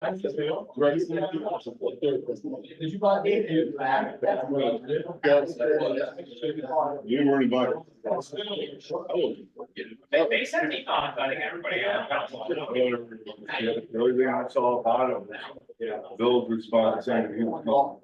Did you buy it? You weren't invited. They sent me on cutting everybody out. The only thing I saw about him, Bill's response saying he was not.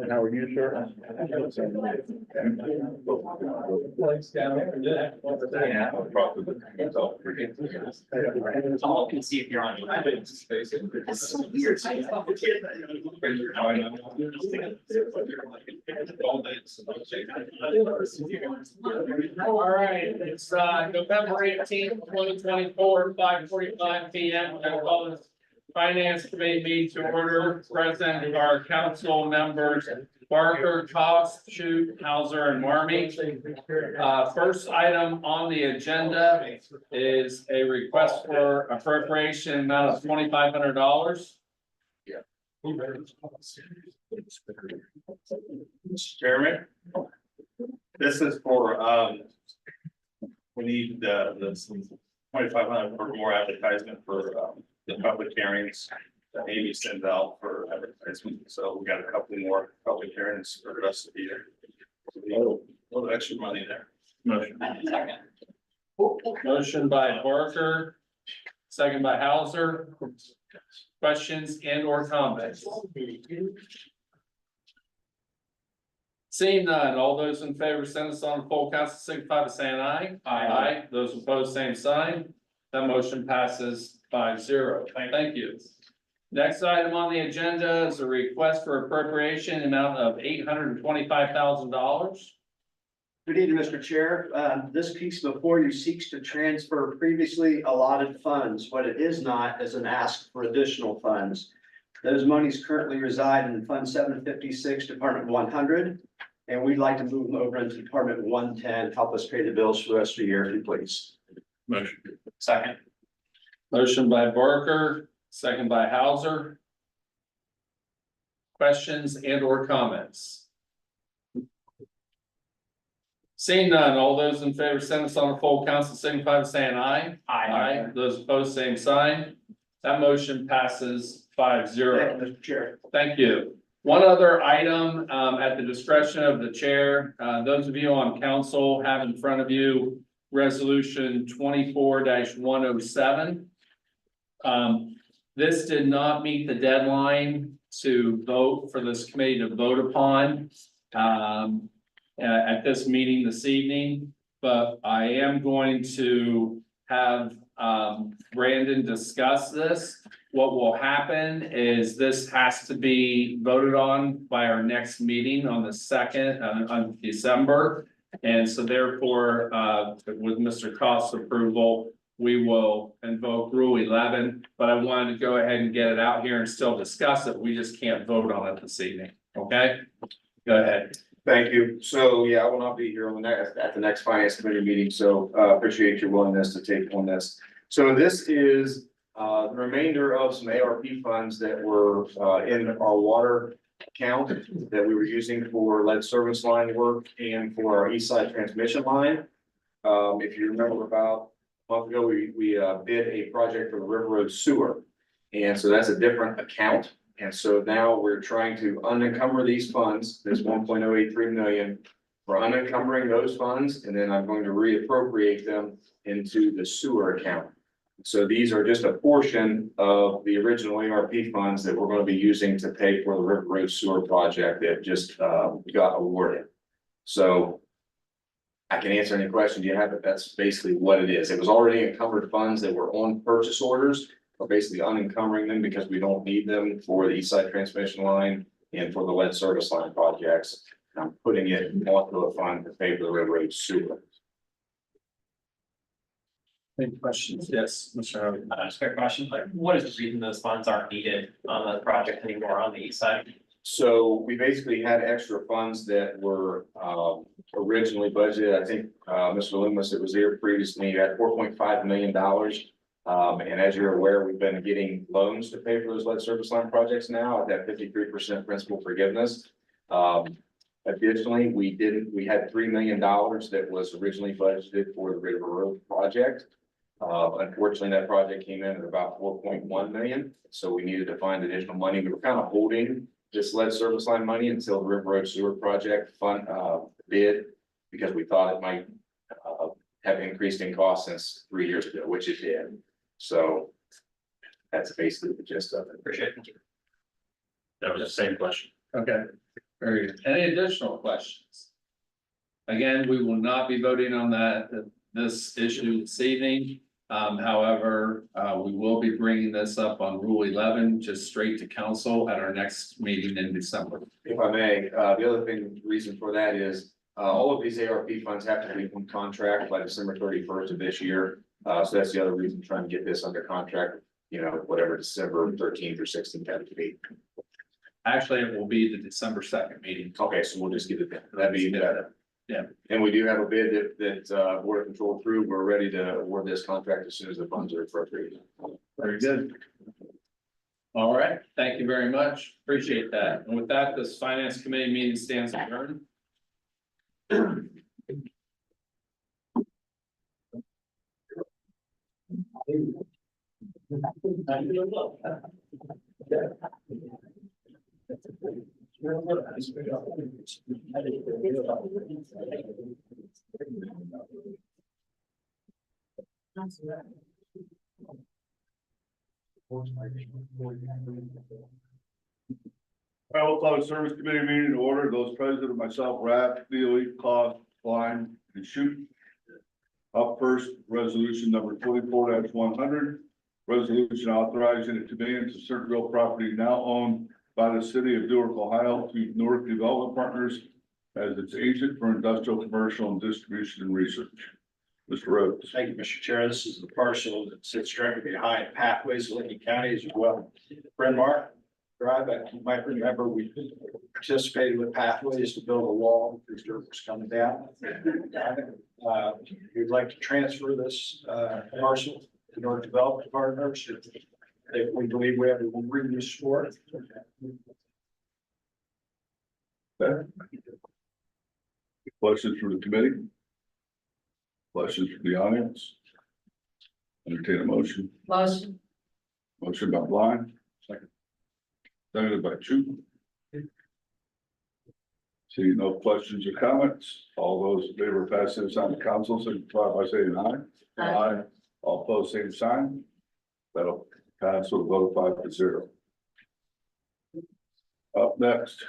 How are you, sir? Place down there. Yeah. All can see if you're on. It's so weird. All right, it's November 18th, 2024, 5:45 p.m. I'm gonna call this Finance Committee meeting to order. Present of our council members, Barker, Cost, Shute, Hauser, and Marmee. First item on the agenda is a request for appropriation amount of $2,500. Mr. Chairman, this is for, we need the 2,500 for more advertisement for, the public hearings. That Amy sent out for advertisement, so we got a couple more public hearings for the rest of the year. A little extra money there. Motion by Barker, second by Hauser. Questions and or comments? Seeing none, all those in favor, send us on the full council, signify by saying aye. Aye. Those opposed, same sign. That motion passes 5-0. Thank you. Next item on the agenda is a request for appropriation amount of $825,000. Good evening, Mr. Chair. This piece before you seeks to transfer previously allotted funds. What it is not is an ask for additional funds. Those monies currently reside in Fund 756, Department 100, and we'd like to move them over into Department 110, help us pay the bills for the rest of the year, if you please. Motion. Second. Motion by Barker, second by Hauser. Questions and or comments? Seeing none, all those in favor, send us on the full council, signify by saying aye. Aye. Those opposed, same sign. That motion passes 5-0. Thank you, Mr. Chair. Thank you. One other item, at the discretion of the chair, those of you on council have in front of you resolution 24-107. This did not meet the deadline to vote for this committee to vote upon at this meeting this evening, but I am going to have Brandon discuss this. What will happen is this has to be voted on by our next meeting on the 2nd on December. And so therefore, with Mr. Cost's approval, we will invoke Rule 11, but I wanted to go ahead and get it out here and still discuss it. We just can't vote on it this evening. Okay? Go ahead. Thank you. So, yeah, I will not be here on the at the next finance committee meeting, so appreciate your willingness to take on this. So this is the remainder of some ARP funds that were in our water account that we were using for lead service line work and for our east side transmission line. If you remember, about a month ago, we bid a project for the River Road sewer. And so that's a different account. And so now we're trying to unencumber these funds, this 1.083 million. We're unencumbering those funds, and then I'm going to reappropriate them into the sewer account. So these are just a portion of the original ARP funds that we're going to be using to pay for the River Road sewer project that just got awarded. So I can answer any questions you have, but that's basically what it is. It was already encumbered funds that were on purchase orders. We're basically unencumbering them because we don't need them for the east side transmission line and for the lead service line projects. I'm putting it onto a fund to pay for the River Road sewer. Any questions? Yes, Mr. Harvey. Fair question, like what is the reason those funds aren't needed on the project anymore on the east side? So we basically had extra funds that were originally budgeted. I think Mr. Loomis, it was here previously, you had $4.5 million. And as you're aware, we've been getting loans to pay for those lead service line projects now at that 53% principal forgiveness. Additionally, we had $3 million that was originally budgeted for the River Road project. Unfortunately, that project came in at about 4.1 million, so we needed to find additional money. We were kind of holding this lead service line money until the River Road Sewer Project fund bid, because we thought it might have increased in cost since 3 years ago, which it did. So that's basically the gist of it. Appreciate it. That was the same question. Okay, very good. Any additional questions? Again, we will not be voting on this issue this evening. However, we will be bringing this up on Rule 11, just straight to council at our next meeting in December. If I may, the other reason for that is, all of these ARP funds have to be on contract by December 31st of this year. So that's the other reason, trying to get this under contract, whatever December 13th or 16th that to be. Actually, it will be the December 2nd meeting. Okay, so we'll just get it, that'd be better. Yeah. And we do have a bid that Board of Control approved. We're ready to award this contract as soon as the funds are appropriated. Very good. All right, thank you very much. Appreciate that. And with that, this finance committee meeting stands adjourned. I will call the service committee meeting to order. Those present, myself, Rath, Neely, Claus, Klein, and Shute. Up first, resolution number 24-100. Resolution authorizing a conveyance of certain real property now owned by the city of Newark, Ohio to Newark Development Partners as its agent for industrial, commercial, and distribution and research. Mr. Rhodes. Thank you, Mr. Chair. This is the parcel that sits directly behind Pathways, Lincoln County, as well. Bryn Mawr Drive, you might remember, we participated with Pathways to build a wall because dirt was coming down. We'd like to transfer this parcel to North Development Partners. If we believe we have a real use for it. Okay. Questions from the committee? Questions from the audience? Entertain a motion. Motion. Motion by Blind. Second. Seconded by Chu. See no questions or comments. All those in favor of passing this on to council, signify by saying aye. Aye. All opposed, same sign. That'll pass with a vote of 5-0. Up next.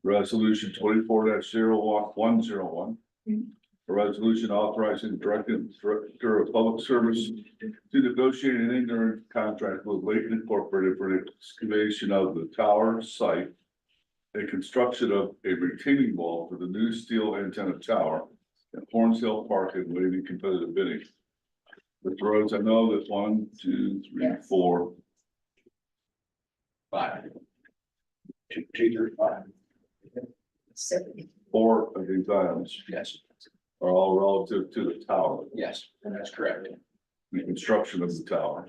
Resolution 24-0101. A resolution authorizing the director of public service to negotiate an interim contract with Layton Incorporated for the excavation of the tower site and construction of a retaining wall for the new steel antenna tower at Horns Hill Park and waiving competitive bidding. Mr. Rhodes, I know that 1, 2, 3, Yes. 4, 5. 2, 3, 5. 4 of these items Yes, are all relative to the tower, yes, that's correct. the construction of the tower.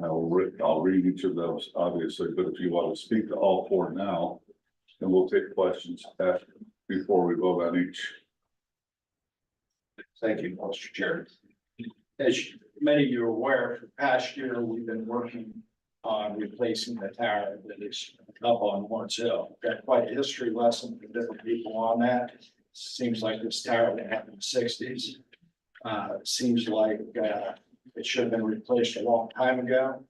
I'll read each of those, obviously, but if you want to speak to all 4 now, then we'll take questions before we vote on each. Thank you, Mr. Chair. As many of you are aware, for the past year, we've been working on replacing the tower that is up on Horns Hill. Got quite a history lesson for different people on that. Seems like this tower that happened in the 60s. Seems like it should have been replaced a long time ago,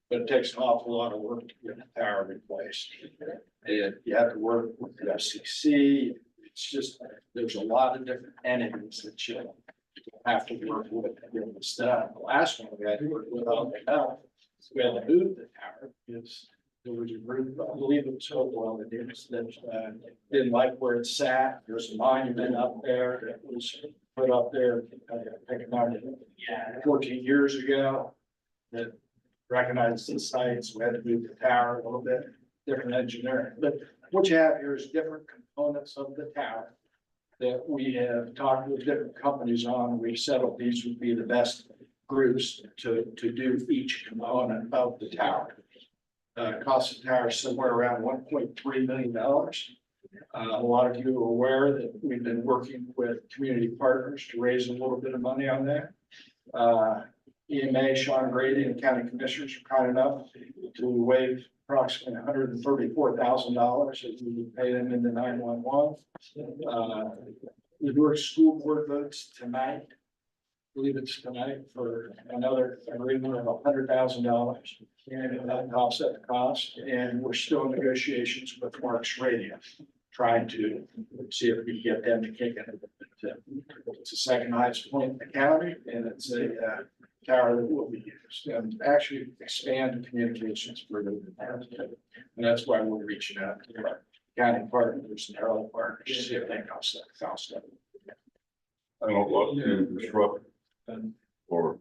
but it takes an awful lot of work to get the tower replaced. And you have to work with the FCC. It's just, there's a lot of different entities that you have to work with to get this done. The last one we had to work with all the help. We had to move the tower because there was a group, I believe it was Hopewell, that didn't like where it sat. There's a monument up there that was put up there, I think about 14 years ago, that recognized the sites. We had to move the tower a little bit. different engineering, but what you have here is different components of the tower. That we have talked with different companies on, we've settled these would be the best groups to do each component of the tower. Cost of the tower is somewhere around $1.3 million. A lot of you are aware that we've been working with community partners to raise a little bit of money on that. EMA, Sean Grady and county commissioners are kind enough to waive approximately $134,000 as we pay them into 911. The Newark School Board votes tonight, I believe it's tonight, for another agreement of $100,000. And that offset the cost, and we're still in negotiations with Mark's Radio, trying to see if we can get them to kick it. It's the second highest point in the county, and it's a tower that will be used and actually expand communications for the town. And that's why we're reaching out to our county partners and our other partners to see if they can offset the cost of it. I don't want to disrupt or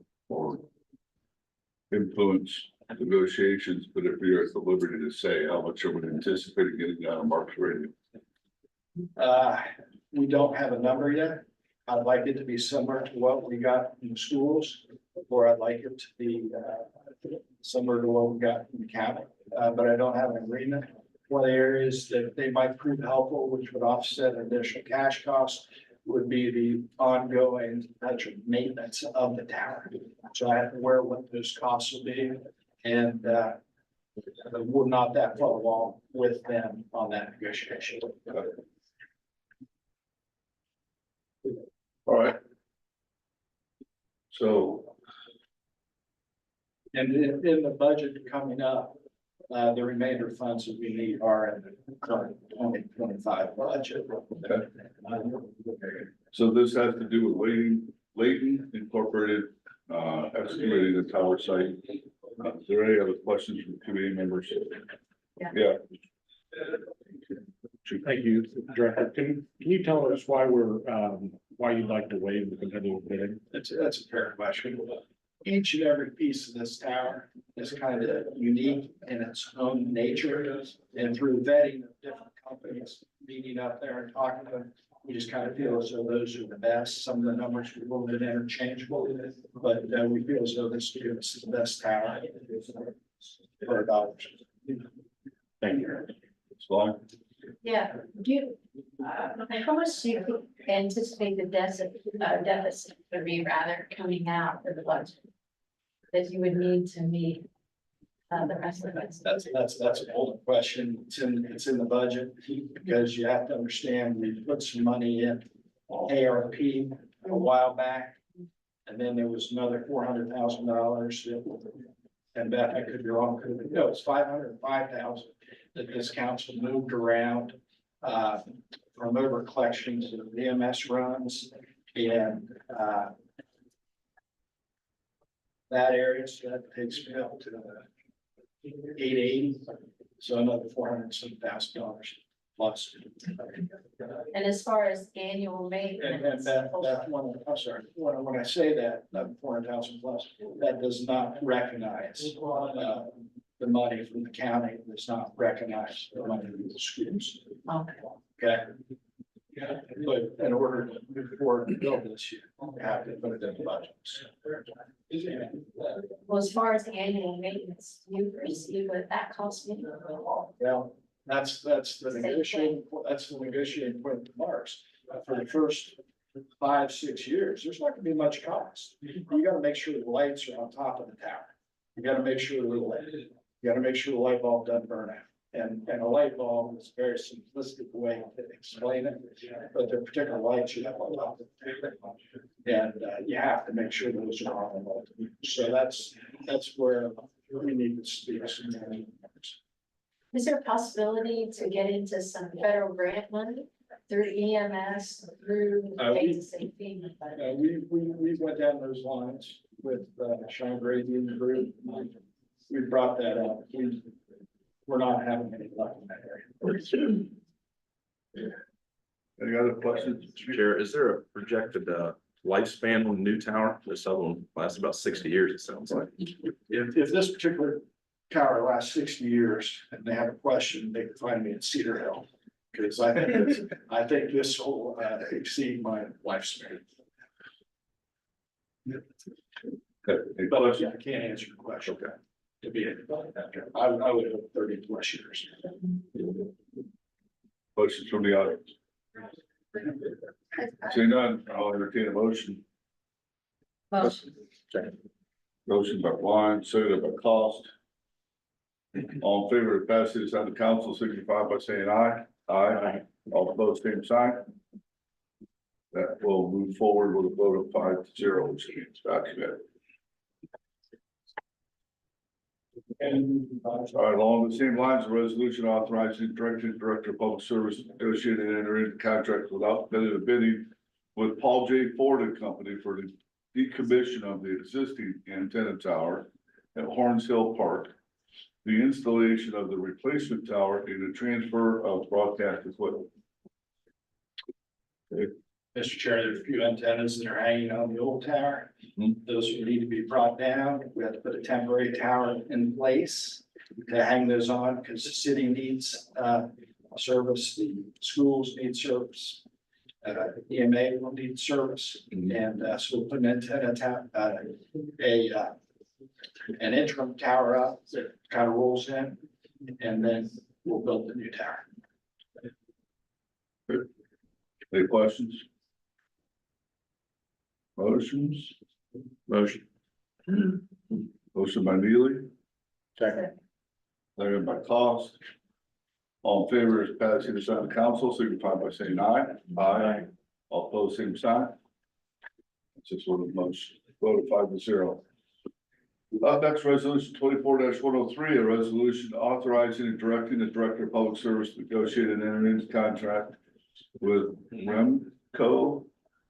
influence negotiations, but if you're at the liberty to say how much are we anticipating getting out of Mark's Radio? We don't have a number yet. I'd like it to be similar to what we got in the schools, or I'd like it to be similar to what we got in the county, but I don't have an agreement. One of the areas that they might prove helpful, which would offset additional cash costs, would be the ongoing perpetual maintenance of the tower. So I have to aware what those costs will be, and we're not that far along with them on that negotiation. All right. So, And in the budget coming up, the remainder funds that we need are in the current 2025 budget. so this has to do with Layton Incorporated, excavating the tower site. Is there any other questions from committee members? Yeah. Thank you, Director. Can you tell us why why you'd like to waive the competitive bidding? That's a fair question. Each and every piece of this tower is kind of unique in its own nature. And through vetting of different companies, meeting up there and talking to them, we just kind of feel as though those are the best. Some of the numbers are a little bit interchangeable, but we feel as though this is the best tower for our dollars. Thank you. It's fine. Yeah, how much do you anticipate the deficit would be rather coming out of the budget? That you would need to meet the rest of it? That's an older question. It's in the budget, because you have to understand, we put some money in ARP a while back. And then there was another $400,000 and Beth, I could be wrong, no, it's $505,000 that this council moved around from over collections of the EMS runs and that area, so that takes me up to 880, so another $407,000 plus. And as far as annual And maintenance. that one, I'm sorry, when I say that 400,000 plus, that does not recognize the money from the county, does not recognize the money from the schools. Okay. Okay. But in order to move forward and build this, you have to put it in the budgets. Well, as far as annual maintenance, you perceive what that costs me? Well, that's the negotiating, that's the negotiating point of Mark's. For the first 5-6 years, there's not gonna be much cost. You gotta make sure the lights are on top of the tower. You gotta make sure you gotta make sure the light bulb doesn't burn out. And a light bulb is a very simplistic way to explain it, but there are particular lights you have on top of it. And you have to make sure those are on. So that's where we need to speak some more. Is there a possibility to get into some federal grant money through EMS, through safety? We went down those lines with Sean Grady and the group. We brought that up. We're not having any luck in that area. Any other questions? Chair, is there a projected lifespan on the new tower? This other one lasts about 60 years, it sounds like. If this particular tower lasts 60 years and they have a question, they can find me at Cedar Hill. Because I think this will exceed my lifespan. But yeah, I can't answer your question. Okay. To be, I would hope 30 plus years. Questions from the audience? Seeing none, I'll entertain a motion. Motion. Motion by Blind, seconded by Cost. All in favor of passing this on to council, signify by saying aye. Aye. All opposed, same sign. That will move forward with a vote of 5-0, which means documented. All right, along the same lines, a resolution authorizing director of public service to negotiate and enter into contract without competitive bidding with Paul J. Ford and Company for the decommission of the existing antenna tower at Horns Hill Park, the installation of the replacement tower, and the transfer of broadcast equipment. Mr. Chair, there's a few antennas that are hanging on the old tower. Those would need to be brought down. We have to put a temporary tower in place to hang those on because the city needs service, the schools need service. EMA will need service, and so we'll put an antenna an interim tower up that kind of rolls in, and then we'll build the new tower. Any questions? Motions? Motion. Motion by Neely, Second. second by Cost. All in favor is passing this on to council, signify by saying aye. Aye. All opposed, same sign. That's just one of the most voted 5-0. Next resolution 24-103, a resolution authorizing and directing the director of public service to negotiate and enter into contract with Remco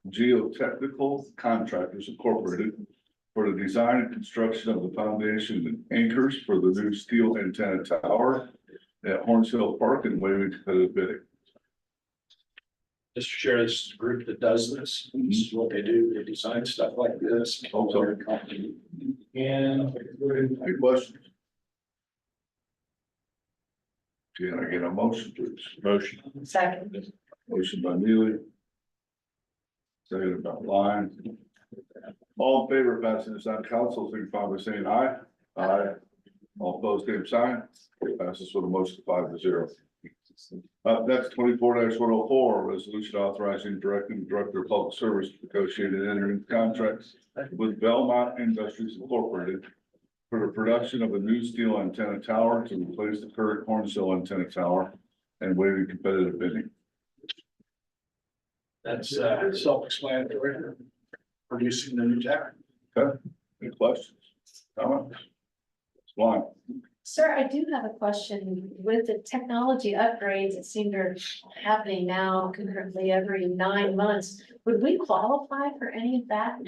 Geotechnical Contractors Incorporated for the design and construction of the foundation and anchors for the new steel antenna tower at Horns Hill Park and waiving competitive bidding. Mr. Chair, this is a group that does this. This is what they do. They design stuff like this. And Any questions? Can I get a motion, please? Motion. Second. Motion by Neely. Seconded by Blind. All in favor of passing this on to council, signify by saying aye. Aye. All opposed, same sign. It passes with a motion of 5-0. Next 24-104, resolution authorizing and directing the director of public service to negotiate and enter into contracts with Belmont Industries Incorporated for the production of a new steel antenna tower to replace the current Horns Hill antenna tower and waiving competitive bidding. that's self-explanatory. Producing the new tower. Any questions? Comments? Blind. Sir, I do have a question. With the technology upgrades that seem to be happening now concurrently every 9 months, would we qualify for any of that?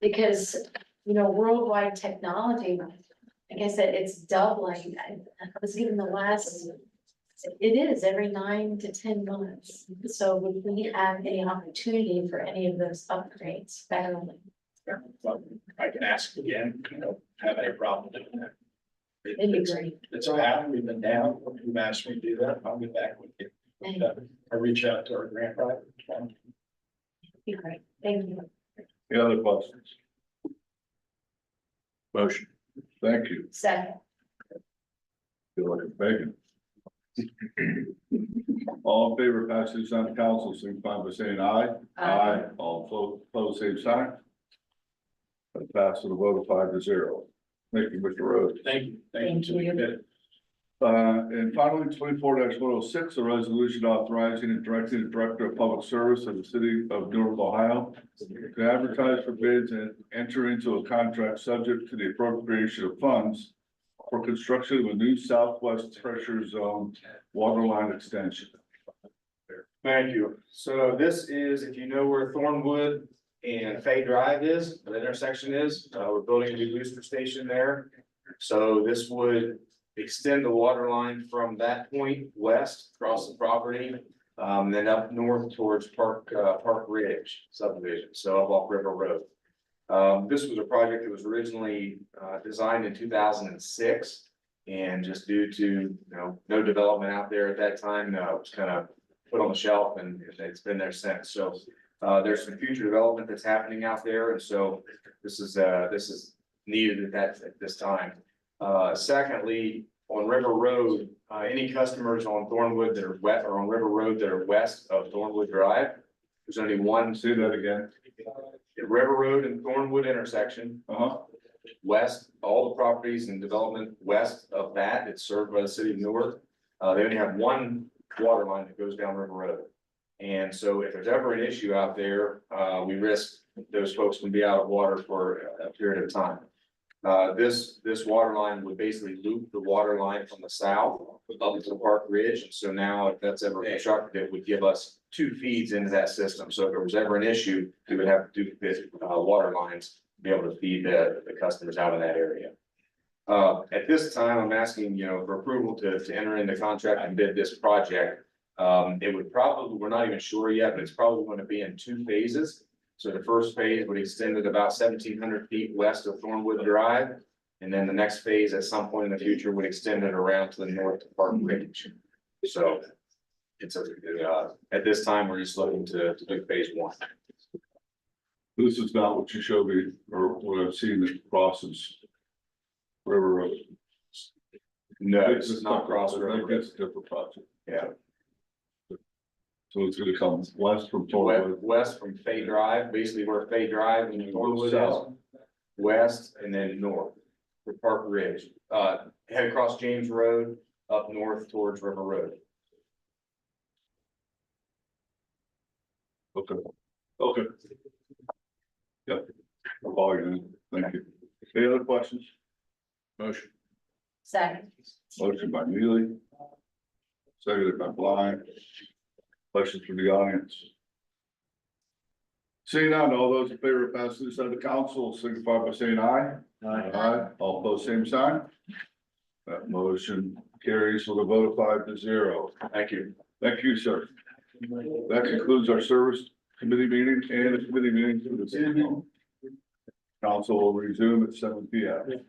Because, you know, worldwide technology, like I said, it's doubling. I was given the last, it is every 9 to 10 months. So would we have any opportunity for any of those upgrades federally? I can ask again, have any problem doing that. It'd be great. It's a path, we've been down, you've asked me to do that, I'll get back with you. Thank you. I reach out to our grant writer. Be great. Thank you. Any other questions? Motion. Thank you. Second. Feel like a begging. All in favor of passing this on to council, signify by saying aye. Aye. All opposed, same sign. That passes with a vote of 5-0. Thank you, Mr. Rhodes. Thank you. Thank you. And finally, 24-106, a resolution authorizing and directing the director of public service of the city of Newark, Ohio to advertise for bids and enter into a contract subject to the appropriation of funds for construction of a new southwest pressure zone water line extension. Thank you. So this is, if you know where Thornwood and Fay Drive is, the intersection is, we're building a new booster station there. So this would extend the water line from that point west across the property, then up north towards Park Ridge subdivision, so up off River Road. This was a project that was originally designed in 2006. And just due to, no development out there at that time, it was kind of put on the shelf and it's been there since. So there's some future development that's happening out there. And so this is needed at this time. Secondly, on River Road, any customers on Thornwood that are west or on River Road that are west of Thornwood Drive, there's only one. Say that again. The River Road and Thornwood intersection. West, all the properties and development west of that, it's served by the city of Newark. They only have one water line that goes down River Road. And so if there's ever an issue out there, we risk those folks can be out of water for a period of time. This water line would basically loop the water line from the south up to the Park Ridge. And so now if that's ever constructed, it would give us 2 feeds into that system. So if there was ever an issue, we would have to do this water lines to be able to feed the customers out of that area. At this time, I'm asking, for approval to enter into contract and bid this project. It would probably, we're not even sure yet, but it's probably going to be in 2 phases. So the first phase would extend it about 1,700 feet west of Thornwood Drive. And then the next phase at some point in the future would extend it around to the north of Park Ridge. So it's at this time, we're just looking to do phase 1. This is not what you showed me or what I've seen that crosses River Road. No, it's not cross I River think Road. it's a different project. Yeah. So it's gonna come west from Thornwood. West from Fay Drive, basically where Fay Drive and Thornwood is. West and then north for Park Ridge, head across James Road, up north towards River Road. Okay. Yep. I'll follow you. Thank you. Any other questions? Motion. Second. Motion by Neely. Seconded by Blind. Questions from the audience? Seeing none, all those in favor of passing this out of council signify by saying aye. Aye. All opposed, same sign. That motion carries with a vote of 5-0. Thank you. Thank you, sir. That concludes our service committee meeting and the committee meeting for this evening. Council will resume at 7 p.m.